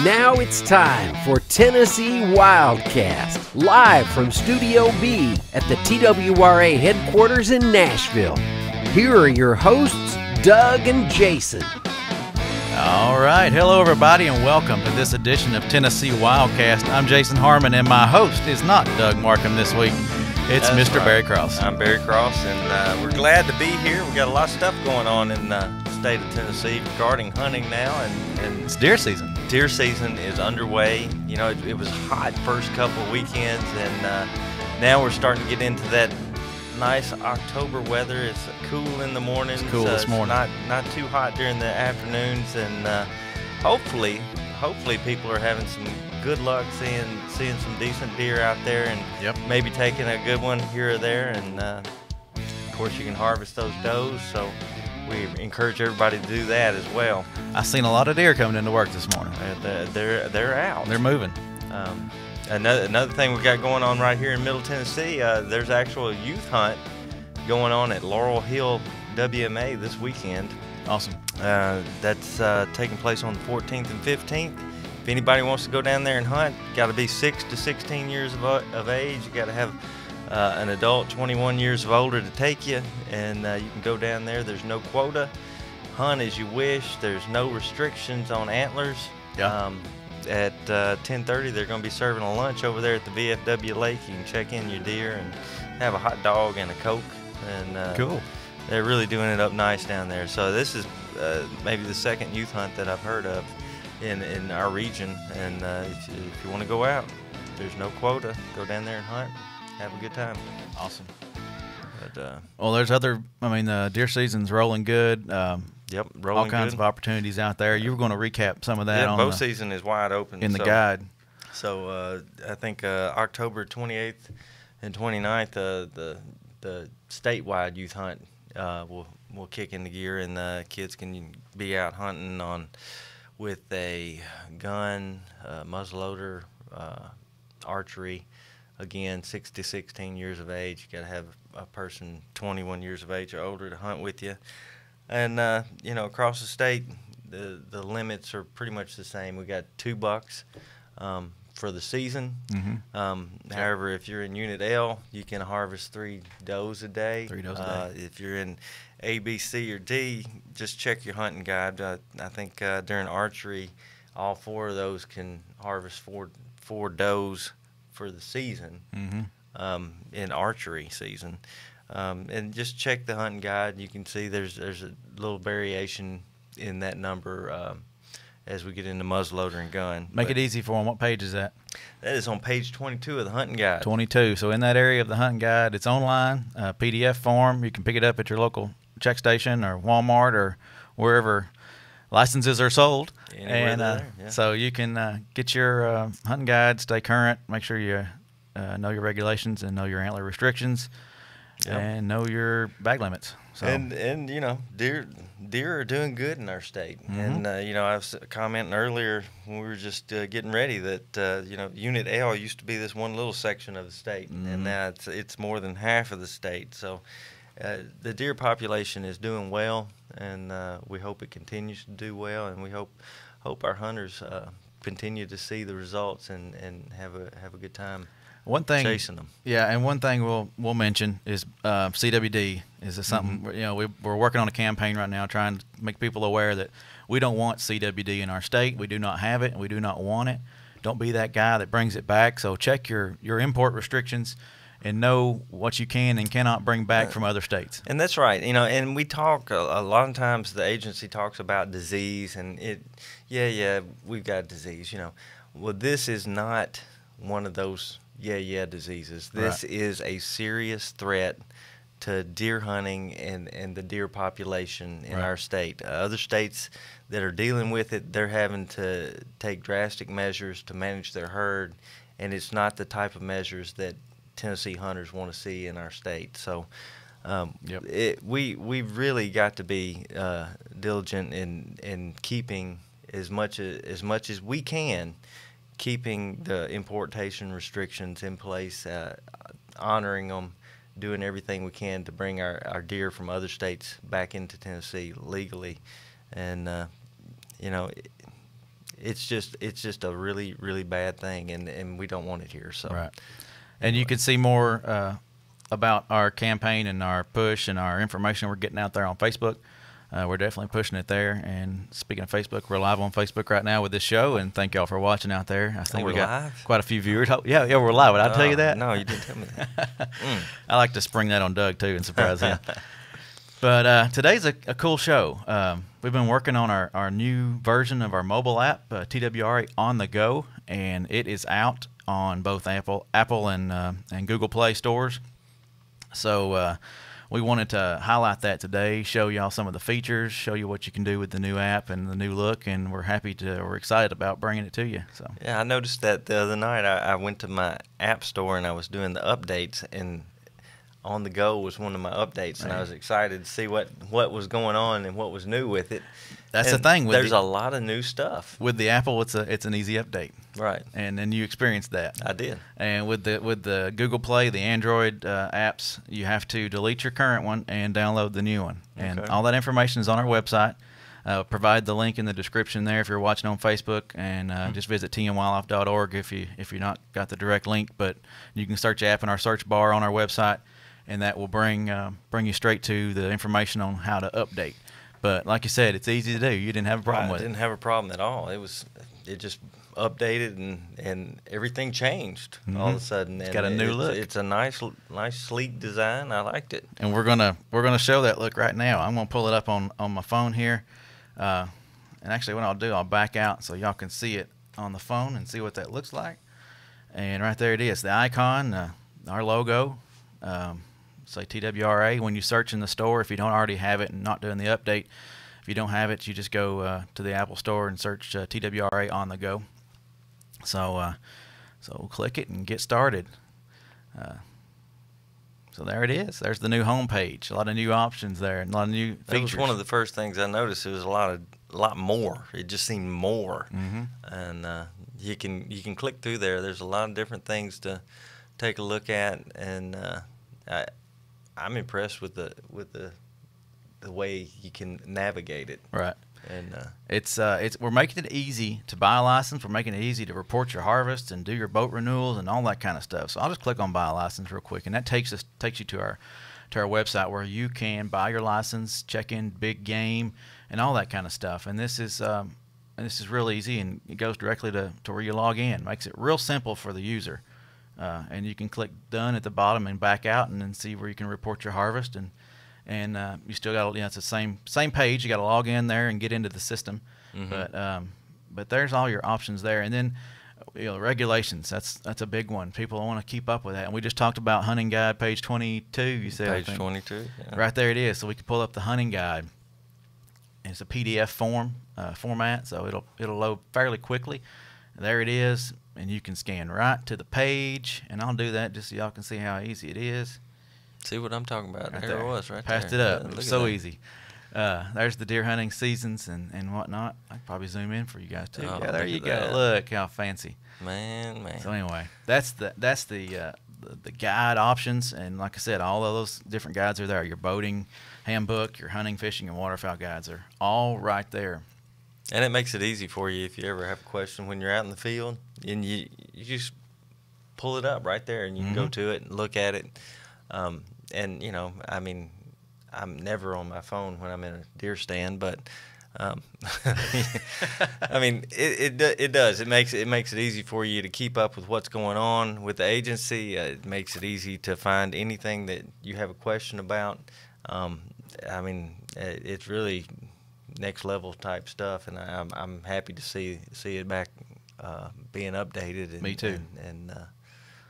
Now it's time for Tennessee WildCast, live from Studio B at the TWRA headquarters in Nashville. Here are your hosts, Doug and Jason. All right. Hello, everybody, and welcome to this edition of Tennessee WildCast. I'm Jason Harmon, and my host is not Doug Markham this week. It's That's Mr. right. Barry Cross. I'm Barry Cross, and we're glad to be here. We got a lot of stuff going on in the state of Tennessee regarding hunting now, and It's deer season. deer season is underway. You know, it was hot first couple of weekends, and now we're starting to get into that nice October weather. It's cool in the mornings. It's cool this morning. Not too hot during the afternoons, and hopefully people are having some good luck seeing some decent deer out there, and maybe taking a good one here or there. And of course, you can harvest those does, so we encourage everybody to do that as well. I seen a lot of deer coming into work this morning. They're out. They're moving. Another thing we got going on right here in Middle Tennessee, there's actual a youth hunt going on at Laurel Hill WMA this weekend. Awesome. That's taking place on the 14th and 15th. If anybody wants to go down there and hunt, got to be 6 to 16 years of age. You got to have an adult 21 years of older to take you, and you can go down there. There's no quota. Hunt as you wish. There's no restrictions on antlers. Yeah. At 10:30, they're going to be serving a lunch over there at the VFW Lake. You can check in your deer and have a hot dog and a Coke. And Cool. They're really doing it up nice down there. So this is maybe the second youth hunt that I've heard of in our region. And if you want to go out, there's no quota. Go down there and hunt. Have a good time. Awesome. But, Well, there's deer season's rolling good. rolling all kinds good. of opportunities out there. You were going to recap some of that Yeah, on bow the, season is wide open. in the guide. So I think October 28th and 29th, the statewide youth hunt will kick into gear, and the kids can be out hunting with a gun, muzzleloader, archery. Again, 6 to 16 years of age. You got to have a person 21 years of age or older to hunt with you. And across the state, the limits are pretty much the same. We got 2 bucks for the season. Mm-hmm. However, if you're in Unit L, you can harvest 3 does a day. 3 does a day. If you're in A, B, C, or D, just check your hunting guide. I think during archery, all 4 of those can harvest four does for the season. Mm-hmm. In archery season. And just check the hunting guide. You can see there's a little variation in that number as we get into muzzleloader and gun. Make it easy for them. What page is that? That is on page 22 of the hunting guide. 22. So in that area of the hunting guide, it's online, PDF form. You can pick it up at your local check station or Walmart or wherever licenses are sold. Anywhere there, yeah. So you can get your hunting guide, stay current, make sure you know your regulations and know your antler restrictions. Yep. And know your bag limits. So. And deer are doing good in our state. Mm-hmm. And I was commenting earlier when we were just getting ready that Unit L used to be this one little section of the state, and now it's more than half of the state. So the deer population is doing well, and we hope it continues to do well, and we hope our hunters continue to see the results and have a good time. One thing, chasing them. Yeah, and one thing we'll mention is CWD is something. Mm-hmm. We're working on a campaign right now trying to make people aware that we don't want CWD in our state. We do not have it, and we do not want it. Don't be that guy that brings it back. So check your import restrictions and know what you can and cannot bring back from other states. And that's right. And we talk a lot of times. The agency talks about disease, and we've got disease. Well, this is not one of those diseases. This is a serious threat to deer hunting and the deer population in our state. Other states that are dealing with it, they're having to take drastic measures to manage their herd, and it's not the type of measures that Tennessee hunters want to see in our state. So we've really got to be diligent in keeping as much as we can, keeping the importation restrictions in place, honoring them, doing everything we can to bring our deer from other states back into Tennessee legally. And it's just a really, really bad thing, and we don't want it here. So right. And you can see more about our campaign and our push and our information we're getting out there on Facebook. We're definitely pushing it there. And speaking of Facebook, we're live on Facebook right now with this show. And thank y'all for watching out there. I think we got live? quite a few viewers. Oh, yeah, we're live. Did I tell you that? No, you didn't tell me that. I like to spring that on Doug too and surprise him. But today's a cool show. We've been working on our new version of our mobile app, TWRA On The Go, and it is out on both Apple and Google Play stores. So we wanted to highlight that today, show y'all some of the features, show you what you can do with the new app and the new look, and we're excited about bringing it to you. So yeah, I noticed that the other night. I went to my app store and I was doing the updates, and On The Go was one of my updates, and I was excited to see what was going on and what was new with it. That's and the thing. There's a lot of new stuff. With the Apple, it's an easy update. Right. And you experienced that. I did. And with the Google Play, the Android apps, you have to delete your current one and download the new one. And all that information is on our website. Provide the link in the description there if you're watching on Facebook, and just visit tnwildlife.org if you're not got the direct link. But you can search app in our search bar on our website, and that will bring you straight to the information on how to update. But like you said, it's easy to do. You didn't have a problem with it. I didn't have a problem at all. It just updated and everything changed all of a sudden. It's got a new look. It's a nice sleek design. I liked it. And we're gonna show that look right now. I'm gonna pull it up on my phone here. And actually, what I'll do, I'll back out so y'all can see it on the phone and see what that looks like. And right there it is, the icon, our logo. Say TWRA. When you search in the store, if you don't already have it and not doing the update, if you don't have it, you just go to the Apple Store and search TWRA On The Go. So we'll click it and get started. So there it is. There's the new home page. A lot of new options there, and a lot of new features. That was one of the first things I noticed. It was a lot more. It just seemed more. And you can click through there. There's a lot of different things to take a look at, and I'm impressed with the way you can navigate it. Right. And it's we're making it easy to buy a license. We're making it easy to report your harvest and do your boat renewals and all that kind of stuff. So I'll just click on buy a license real quick, and that takes you to our website where you can buy your license, check in big game, and all that kind of stuff. And this is real easy, and it goes directly to where you log in. Makes it real simple for the user. And you can click done at the bottom and back out, and then see where you can report your harvest, and you still got it's the same page. You got to log in there and get into the system, but there's all your options there. And then regulations, that's a big one. People want to keep up with that, and we just talked about hunting guide page 22. You said page 22, yeah. Right there it is. So we can pull up the hunting guide. And it's a PDF format, so it'll load fairly quickly. There it is. And you can scan right to the page, and I'll do that just so y'all can see how easy it is. See what I'm talking about? Right there it was, right Passed there. it up. Yeah, It was so easy. There's the deer hunting seasons and whatnot. I can probably zoom in for you guys too. Oh, yeah, there you look go. at that. Look how fancy. Man. So anyway, that's the guide options, and like I said, all of those different guides are there. Your boating handbook, your hunting, fishing, and waterfowl guides are all right there. And it makes it easy for you if you ever have a question when you're out in the field, and you just pull it up right there, and you can go to it and look at it. And I mean, I'm never on my phone when I'm in a deer stand, but I mean, it does. It makes it easy for you to keep up with what's going on with the agency. It makes it easy to find anything that you have a question about. I mean, it's really next level type stuff, and I'm happy to see it back being updated. And, Me too. And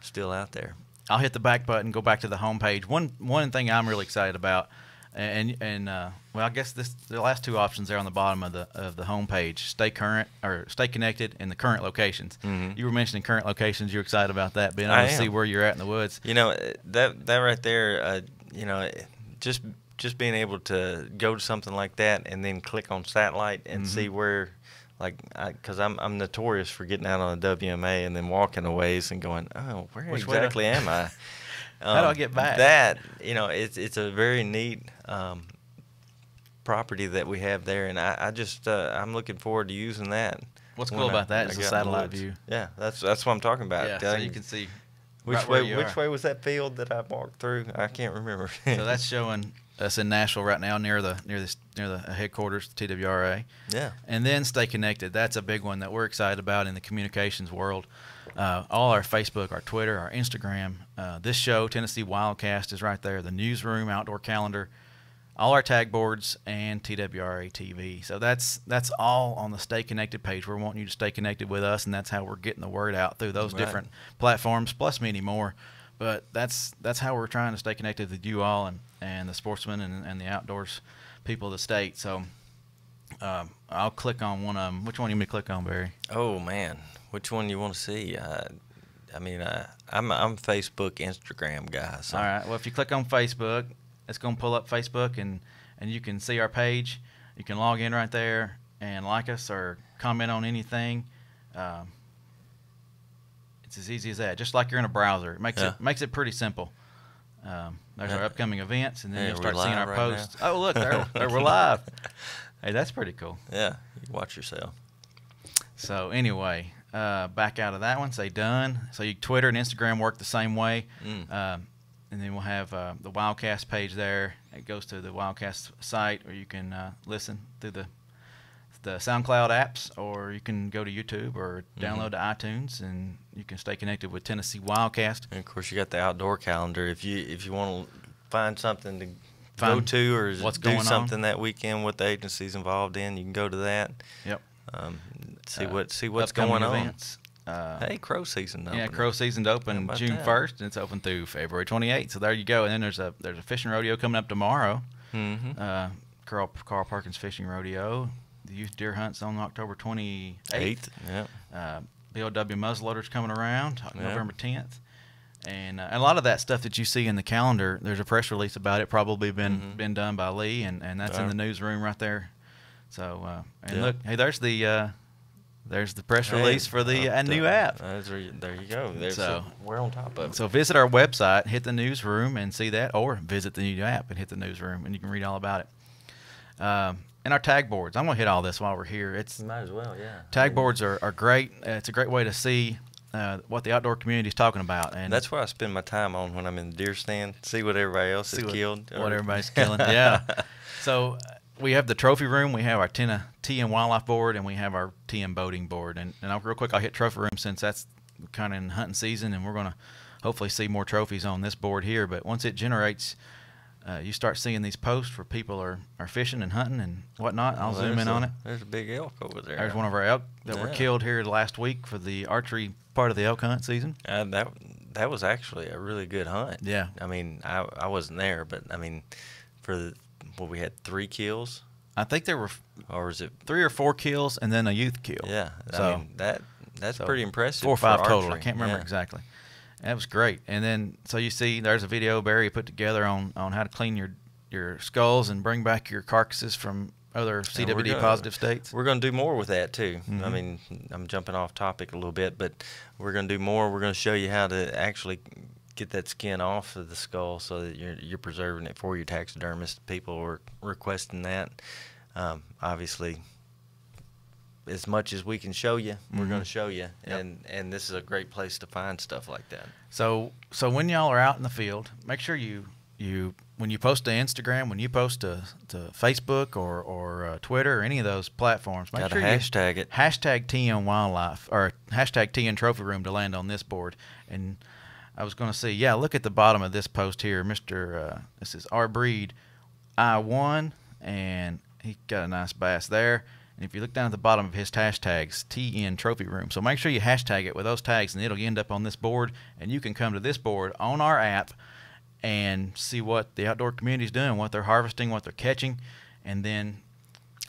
still out there. I'll hit the back button, go back to the home page. One thing I'm really excited about, and well, I guess the last two options there on the bottom of the home page: stay current or stay connected, and the current locations. You were mentioning current locations. You're excited about that, being able to see where you're at in the woods. That right there, just being able to go to something like that and then click on satellite and see where, because I'm notorious for getting out on a WMA and then walking a ways and going, oh, where exactly am I? How do I get back? That, it's a very neat property that we have there, and I'm looking forward to using that What's cool about that is the satellite view. Yeah, that's what I'm talking about. Yeah, so you can see which way was that field that I walked through? I can't remember. So that's showing us in Nashville right now, near the headquarters, TWRA. Yeah. And then stay connected. That's a big one that we're excited about in the communications world. All our Facebook, our Twitter, our Instagram. This show, Tennessee WildCast, is right there. The newsroom, outdoor calendar, all our tag boards, and TWRA TV. So that's all on the Stay Connected page. We're wanting you to stay connected with us, and that's how we're getting the word out through those different platforms, plus many more. But that's how we're trying to stay connected with you all and the sportsmen and the outdoors people of the state. So I'll click on one of them. Which one do you want me to click on, Barry? Oh, man. Which one you want to see? I'm a Facebook, Instagram guy. So. All right. Well, if you click on Facebook, it's going to pull up Facebook, and you can see our page. You can log in right there and like us or comment on anything. It's as easy as that, just like you're in a browser. It makes it pretty simple. There's our upcoming events, and then you'll start seeing our posts. Oh, look, there we're live. Hey, that's pretty cool. Yeah, you watch yourself. So anyway, back out of that one, say done. So you Twitter and Instagram work the same way. And then we'll have the WildCast page there. It goes to the WildCast site, or you can listen through the SoundCloud apps, or you can go to YouTube or download to iTunes, and you can stay connected with Tennessee WildCast. And of course, you got the outdoor calendar. If you want to find something to go to or do something that weekend, what the agency's involved in, you can go to that. Yep. See what's going on. Events. Hey, crow season open. Yeah, crow season's open June 1st, and it's open through February 28th. So there you go. And then there's a fishing rodeo coming up tomorrow. Carl Perkins Fishing Rodeo. The youth deer hunt's on October 28th. Yeah. BLW muzzleloader's coming around November 10th. And a lot of that stuff that you see in the calendar, there's a press release about it, probably been done by Lee, and that's in the newsroom right there. So look, hey, there's the press release for the new app. There you go. We're on top of it. So visit our website, hit the newsroom, and see that, or visit the new app and hit the newsroom, and you can read all about it. And our tag boards. I'm going to hit all this while we're here. Might as well, yeah. Tag boards are great. It's a great way to see what the outdoor community is talking about. And that's what I spend my time on when I'm in the deer stand. See what everybody else has killed. What everybody's killing, yeah. So we have the trophy room, we have our tea and wildlife board, and we have our tea and boating board. And real quick, I'll hit trophy room since that's kind of in hunting season, and we're going to hopefully see more trophies on this board here. But once it generates, you start seeing these posts where people are fishing and hunting and whatnot. I'll zoom in on it. There's a big elk over there. There's one of our elk that were killed here last week for the archery part of the elk hunt season. That was actually a really good hunt. Yeah. I mean, I wasn't there, but I mean, we had 3 kills. I think there were, or was it 3 or 4 kills and then a youth kill? Yeah. So, I mean, that's pretty impressive. 4 or 5 total. Archery. I can't remember exactly. That was great. And then, so you see, there's a video Barry put together on how to clean your skulls and bring back your carcasses from other CWD positive states. We're going to do more with that too. I mean, I'm jumping off topic a little bit, but we're going to do more. We're going to show you how to actually get that skin off of the skull so that you're preserving it for your taxidermist. People were requesting that. Obviously, as much as we can show you, we're going to show you, and this is a great place to find stuff like that. So when y'all are out in the field, make sure you when you post to Instagram, when you post to Facebook or Twitter or any of those platforms, make sure you hashtag it. Hashtag TN Wildlife or hashtag TN Trophy Room to land on this board. And I was going to say, look at the bottom of this post here, this is R Breed I1, and he got a nice bass there. And if you look down at the bottom of his hashtags, TN Trophy Room. So make sure you hashtag it with those tags, and it'll end up on this board. And you can come to this board on our app and see what the outdoor community is doing, what they're harvesting, what they're catching. And then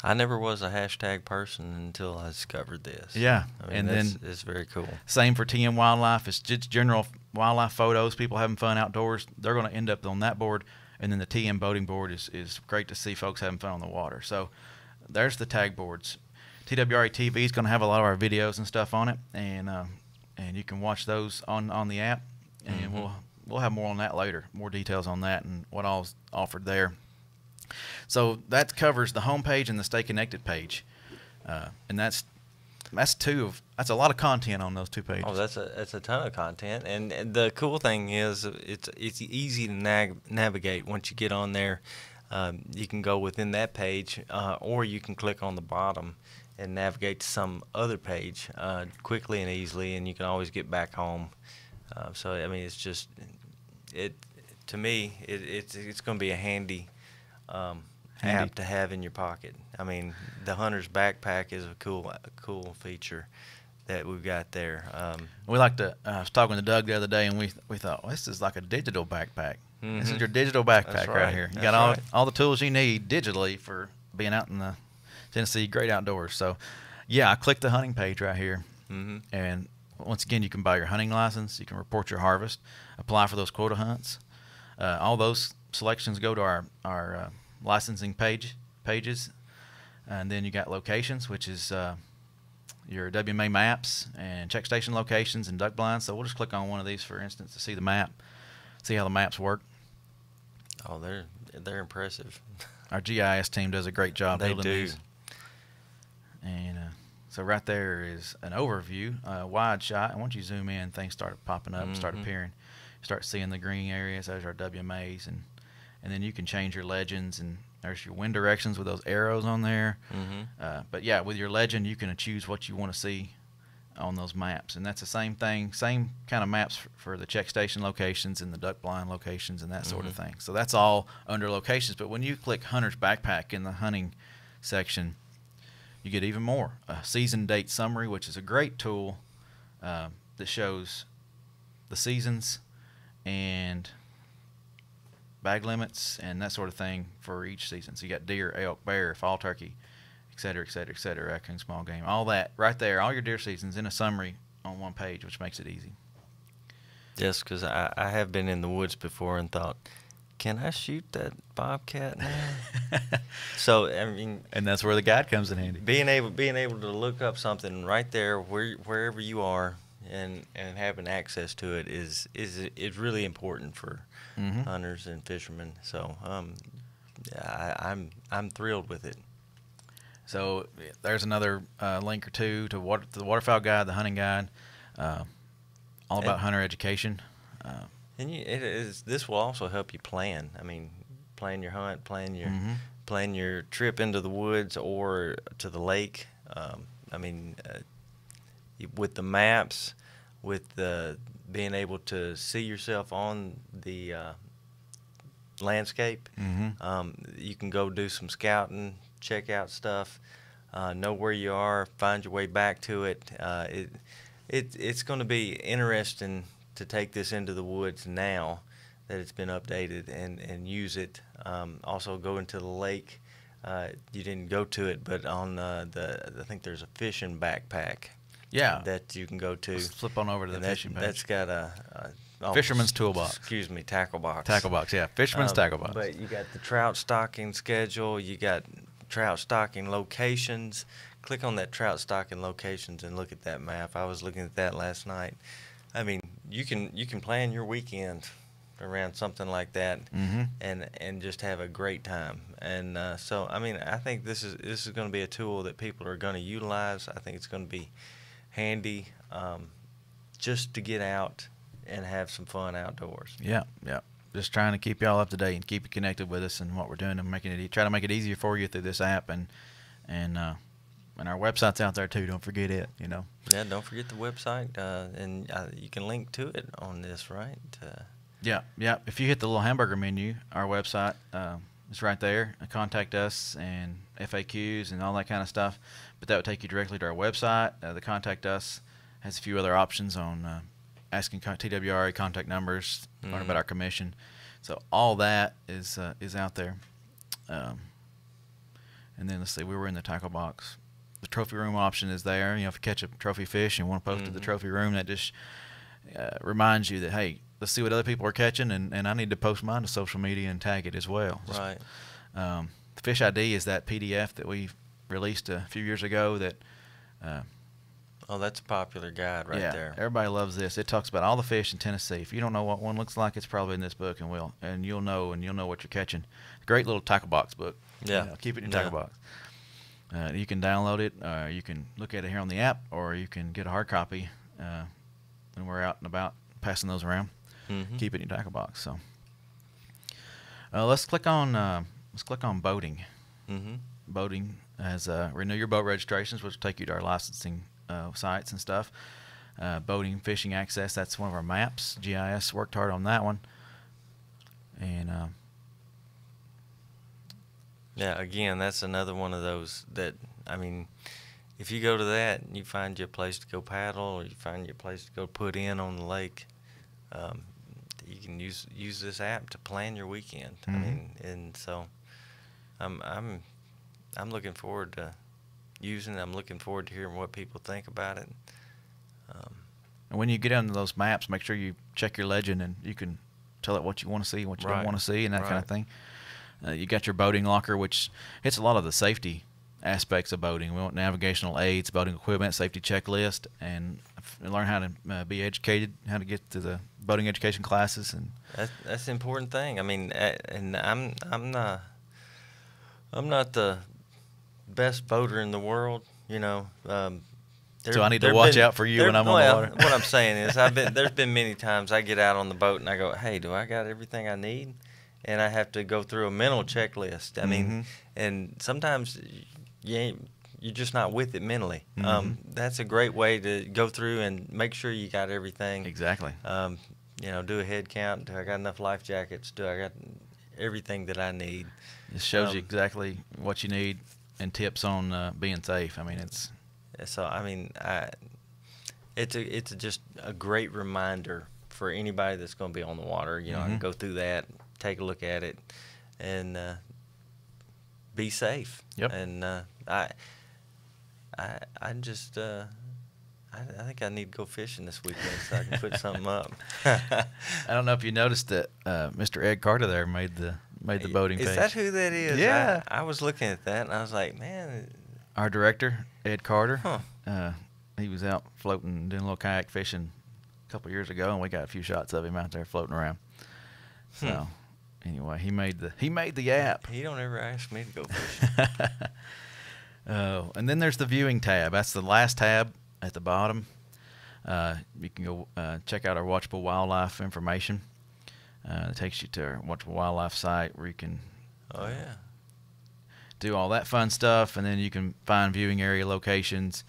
I never was a hashtag person until I discovered this. Yeah. I mean, and then it's very cool. Same for TN Wildlife. It's just general wildlife photos, people having fun outdoors. They're going to end up on that board. And then the TN boating board is great to see folks having fun on the water. So there's the tag boards. TWRA TV is going to have a lot of our videos and stuff on it, and you can watch those on the app, and we'll have more on that later, more details on that and what all's offered there. So that covers the home page and the Stay Connected page, and that's that's a lot of content on those 2 pages. Oh, that's a ton of content, and the cool thing is it's easy to navigate once you get on there. You can go within that page, or you can click on the bottom and navigate to some other page quickly and easily, and you can always get back home. So I mean, it's just to me it's going to be a handy app to have in your pocket. I mean, the hunter's backpack is a cool feature that we've got there. We like to. I was talking to Doug the other day, and we thought, well, this is like a digital backpack. Mm-hmm. This is your digital backpack right here. You got all the tools you need digitally for being out in the Tennessee great outdoors. So, yeah, I clicked the hunting page right here, and once again, you can buy your hunting license. You can report your harvest, apply for those quota hunts. All those selections go to our licensing pages, and then you got locations, which is your WMA maps and check station locations and duck blinds. So we'll just click on one of these, for instance, to see the map, see how the maps work. Oh, they're impressive. Our GIS team does a great job building these. And so right there is an overview, wide shot. And once you zoom in, things start popping up, start appearing. You start seeing the green areas. Those are WMAs, and then you can change your legends, and there's your wind directions with those arrows on there. But yeah, with your legend, you can choose what you want to see on those maps, and that's the same thing, same kind of maps for the check station locations and the duck blind locations and that sort of thing. So that's all under locations. But when you click Hunter's Backpack in the hunting section, you get even more. A season date summary, which is a great tool that shows the seasons and bag limits and that sort of thing for each season. So you got deer, elk, bear, fall turkey, et cetera, et cetera, et cetera, raccoon, small game, all that right there, all your deer seasons in a summary on one page, which makes it easy. Yes, because I have been in the woods before and thought, can I shoot that bobcat now? So I mean, and that's where the guide comes in handy. Being able to look up something right there wherever you are and having access to it is really important for hunters and fishermen. So I'm thrilled with it. So there's another link or two to the waterfowl guide, the hunting guide, all about hunter education. And this will also help you plan. I mean, plan your hunt, plan your trip into the woods or to the lake. I mean, with the maps, with the being able to see yourself on the landscape, you can go do some scouting, check out stuff, know where you are, find your way back to it. It's going to be interesting to take this into the woods now that it's been updated and use it. Also go into the lake. You didn't go to it, but on I think there's a fishing backpack. Yeah. That you can go to. Let's flip on over to the fishing page. That's got a fisherman's toolbox. Excuse me, tackle box. Tackle box, yeah. Fisherman's tackle box. But you got the trout stocking schedule. You got trout stocking locations. Click on that trout stocking locations and look at that map. I was looking at that last night. I mean, you can plan your weekend around something like that, and just have a great time. And so, I mean, I think this is going to be a tool that people are going to utilize. I think it's going to be handy, just to get out and have some fun outdoors. Yeah, yeah. Just trying to keep y'all up to date and keep you connected with us and what we're doing, and try to make it easier for you through this app, and our website's out there too. Don't forget it. Yeah, don't forget the website, and you can link to it on this, right? Yeah. If you hit the little hamburger menu, our website is right there. Contact us and FAQs and all that kind of stuff. But that would take you directly to our website. The Contact Us has a few other options on asking TWRA contact numbers, learn about our commission. So all that is out there. And then let's see, we were in the tackle box. The trophy room option is there. If you catch a trophy fish and want to post to the trophy room, that just reminds you that, hey, let's see what other people are catching, and I need to post mine to social media and tag it as well. Right. The Fish ID is that PDF that we released a few years ago that oh, that's a popular guide right there. Everybody loves this. It talks about all the fish in Tennessee. If you don't know what one looks like, it's probably in this book, and you'll know what you're catching. Great little tackle box book. Yeah. Keep it in your tackle box. You can download it. You can look at it here on the app, or you can get a hard copy when we're out and about passing those around. Keep it in your tackle box. So let's click on boating. Boating has renew your boat registrations, which will take you to our licensing sites and stuff. Boating, fishing access. That's one of our maps. GIS worked hard on that one. And yeah, again, that's another one of those that, I mean, if you go to that and you find you a place to go paddle, or you find you a place to go put in on the lake, you can use this app to plan your weekend. I mean, and so I'm looking forward to using it. I'm looking forward to hearing what people think about it. And when you get into those maps, make sure you check your legend, and you can tell it what you want to see, what you don't want to see, and that kind of thing. You got your boating locker, which hits a lot of the safety aspects of boating. We want navigational aids, boating equipment, safety checklist, and learn how to be educated, how to get to the boating education classes. And that's the important thing. I mean, and I'm not the best boater in the world, you know. So I need to watch out for you when I'm on the water. What I'm saying is, there's been many times I get out on the boat and I go, hey, do I got everything I need? And I have to go through a mental checklist. I mean, and sometimes you're just not with it mentally. That's a great way to go through and make sure you got everything. Exactly. You know, do a head count. Do I got enough life jackets? Do I got everything that I need? It shows you exactly what you need and tips on being safe. I mean, it's. So I mean, it's just a great reminder for anybody that's going to be on the water. You know, I can go through that, take a look at it, and be safe. Yep. And I think I need to go fishing this weekend so I can put something up. I don't know if you noticed that Mr. Ed Carter there made the boating page. Is that who that is? Yeah. I was looking at that and I was like, man. Our director, Ed Carter. Huh. He was out floating, doing a little kayak fishing a couple years ago, and we got a few shots of him out there floating around. So anyway, he made the app. He don't ever ask me to go fishing. And then there's the viewing tab. That's the last tab at the bottom. You can go check out our watchable wildlife information. It takes you to our watchable wildlife site where you can do all that fun stuff, and then you can find viewing area locations,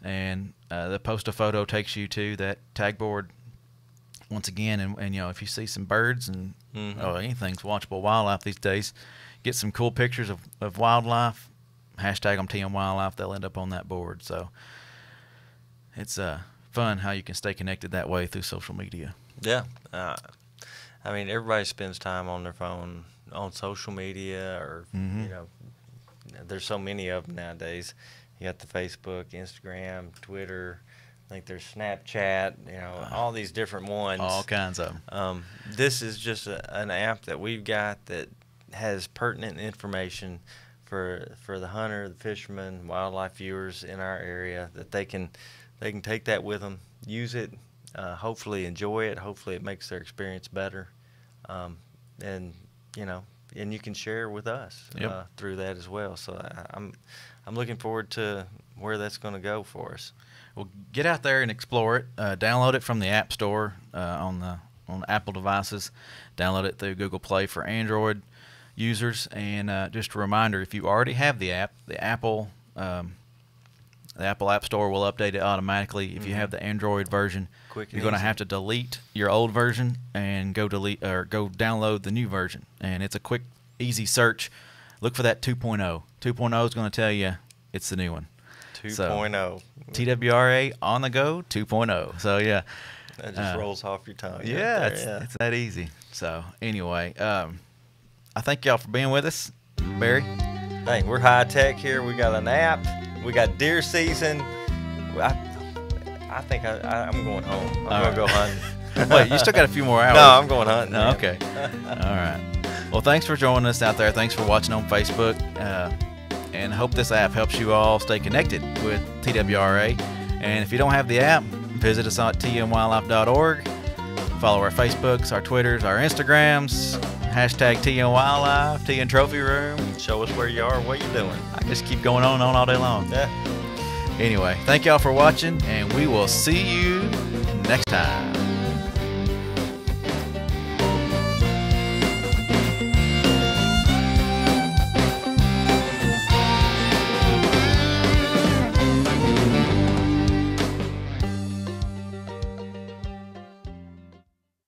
and the post a photo takes you to that tag board once again. And you know, if you see some birds and anything's watchable wildlife these days, get some cool pictures of wildlife, hashtag them TM Wildlife, they'll end up on that board. So it's fun how you can stay connected that way through social media. Yeah. I mean, everybody spends time on their phone, on social media, or, you know, there's so many of them nowadays. You got the Facebook, Instagram, Twitter. I think there's Snapchat, you know, all these different ones. All kinds of them. This is just an app that we've got that has pertinent information for the hunter, the fisherman, wildlife viewers in our area, that they can take that with them, use it, hopefully enjoy it. Hopefully it makes their experience better, and you know, and you can share with us through that as well. So I'm looking forward to where that's going to go for us. Well, get out there and explore it. Download it from the App Store on Apple devices. Download it through Google Play for Android users. And just a reminder, if you already have the app, the Apple App Store will update it automatically. If you have the Android version, you're going to have to delete your old version and go download the new version. And it's a quick, easy search. Look for that 2.0. 2.0 is going to tell you it's the new one. 2.0. So, TWRA On The Go 2.0. So, yeah. That just rolls off your tongue. Yeah, it's that easy. So, anyway, I thank y'all for being with us. Barry? Hey, we're high tech here. We got an app. We got deer season. I think I'm going home. I'm going to go hunting. Wait, you still got a few more hours. No, I'm going hunting. Oh, okay. All right. Well, thanks for joining us out there. Thanks for watching on Facebook. And hope this app helps you all stay connected with TWRA. And if you don't have the app, visit us at tmwildlife.org. Follow our Facebooks, our Twitters, our Instagrams. Hashtag Tea and Wildlife, Tea and Trophy Room. Show us where you are, what you're doing. I just keep going on and on all day long. Yeah. Anyway, thank y'all for watching, and we will see you next time.